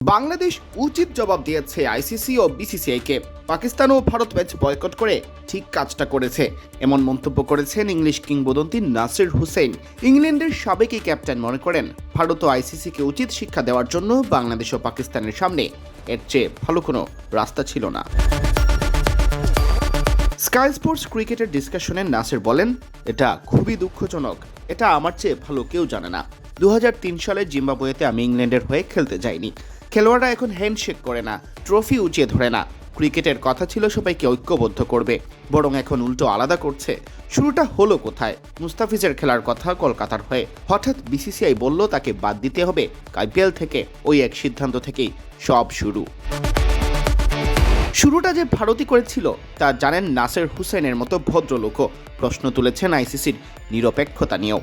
বাংলাদেশ উচিত জবাব দিয়েছে আইসিসি ও বিসিসিআইকে। পাকিস্তান ও ভারত ম্যাচ বয়কট করে ঠিক কাজটা করেছে, এমন মন্তব্য করেছেন ইংলিশ কিংবদন্তি নাসির হুসেইন। ইংল্যান্ডের সাবেক এই ক্যাপ্টেন মনে করেন ভারত ও আইসিসিকে উচিত শিক্ষা দেওয়ার জন্য বাংলাদেশ ও পাকিস্তানের সামনে এর চেয়ে ভালো কোনো রাস্তা ছিল না। স্কাই স্পোর্টস ক্রিকেটের ডিসকাশনে নাসির বলেন, এটা খুবই দুঃখজনক, এটা আমার চেয়ে ভালো কেউ জানে না। 2003 সালে জিম্বাবুয়েতে আমি ইংল্যান্ডের হয়ে খেলতে যাইনি। খেলোয়াড়রা এখন হ্যান্ডশেক করে না, ট্রফি উঁচিয়ে ধরে না। ক্রিকেটের কথা ছিল সবাইকে ঐক্যবদ্ধ করবে, বরং এখন উল্টো আলাদা করছে। শুরুটা হলো কোথায়? মুস্তাফিজের খেলার কথা কলকাতার হয়ে, হঠাৎ বিসিসিআই বলল তাকে বাদ দিতে হবে আইপিএল থেকে। ওই এক সিদ্ধান্ত থেকেই সব শুরুটা যে ভারতই করেছিল তা জানেন নাসির হুসেনের মতো ভদ্রলোকও। প্রশ্ন তুলেছেন আইসিসির নিরপেক্ষতা নিয়েও।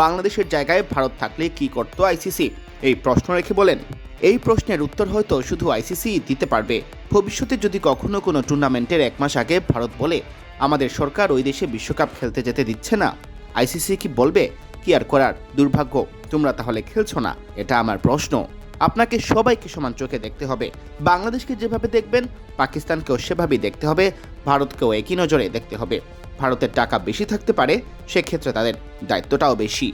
বাংলাদেশের জায়গায় ভারত থাকলে কি করত আইসিসি, এই প্রশ্ন রেখে বলেন, এই প্রশ্নের উত্তর হয়তো শুধু আইসিসি দিতে পারবে। ভবিষ্যতে যদি কখনো কোনো টুর্নামেন্টের এক মাস আগে ভারত বলে আমাদের সরকার ওই দেশে বিশ্বকাপ খেলতে যেতে দিচ্ছে না, আইসিসি কি বলবে কি আর করার, দুর্ভাগ্য, তোমরা তাহলে খেলছো না? এটা আমার প্রশ্ন। আপনাকে সবাইকে সমান চোখে দেখতে হবে। বাংলাদেশকে যেভাবে দেখবেন পাকিস্তানকেও সেভাবেই দেখতে হবে, ভারতকেও একই নজরে দেখতে হবে। ভারতের টাকা বেশি থাকতে পারে, সেক্ষেত্রে তাদের দায়িত্বটাও বেশি।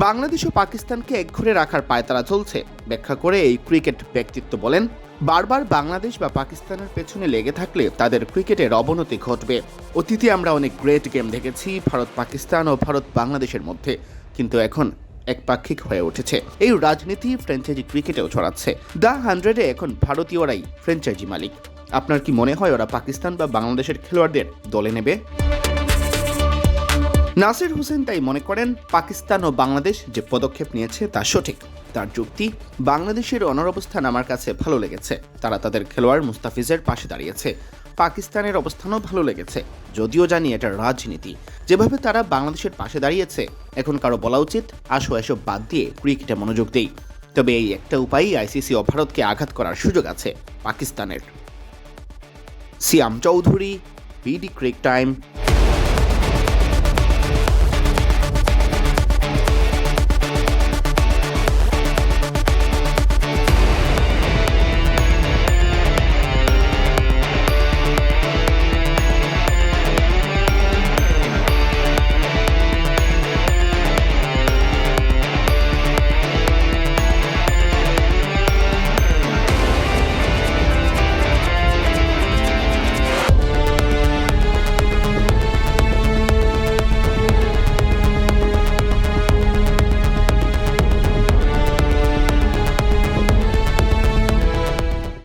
বাংলাদেশ ও পাকিস্তানকে একঘরে রাখার পায়তারা চলছে ব্যাখ্যা করে এই ক্রিকেট ব্যক্তিত্ব বলেন, বারবার বাংলাদেশ বা পাকিস্তানের পেছনে লেগে থাকলে তাদের ক্রিকেটের অবনতি ঘটবে। অতীতে আমরা অনেক গ্রেট গেম দেখেছি ভারত পাকিস্তান ও ভারত বাংলাদেশের মধ্যে, কিন্তু এখন একপাক্ষিক হয়ে উঠেছে। এই রাজনীতি ফ্র্যাঞ্চাইজি ক্রিকেটেও ছড়াচ্ছে। দ্য 100-এ এখন ভারতীয়রাই ফ্র্যাঞ্চাইজি মালিক। আপনার কি মনে হয় ওরা পাকিস্তান বা বাংলাদেশের খেলোয়াড়দের দলে নেবে? নাসির হুসেন তাই মনে করেন পাকিস্তান ও বাংলাদেশ যে পদক্ষেপ নিয়েছে তা সঠিক। তার যুক্তি, বাংলাদেশের অনরবস্থান আমার কাছে ভালো লেগেছে, তারা তাদের খেলোয়াড় মুস্তাফিজের পাশে দাঁড়িয়েছে। পাকিস্তানের অবস্থানও ভালো লেগেছে, যদিও জানি এটা রাজনীতি। যেভাবে তারা বাংলাদেশের পাশে দাঁড়িয়েছে, এখন কারো বলা উচিত আসো এসব বাদ দিয়ে ক্রিকেটে মনোযোগ দেই। তবে এই একটা উপায়ই আইসিসি ও ভারতকে আঘাত করার সুযোগ আছে পাকিস্তানের। সিয়াম চৌধুরী, বিডি ক্রিক টাইম।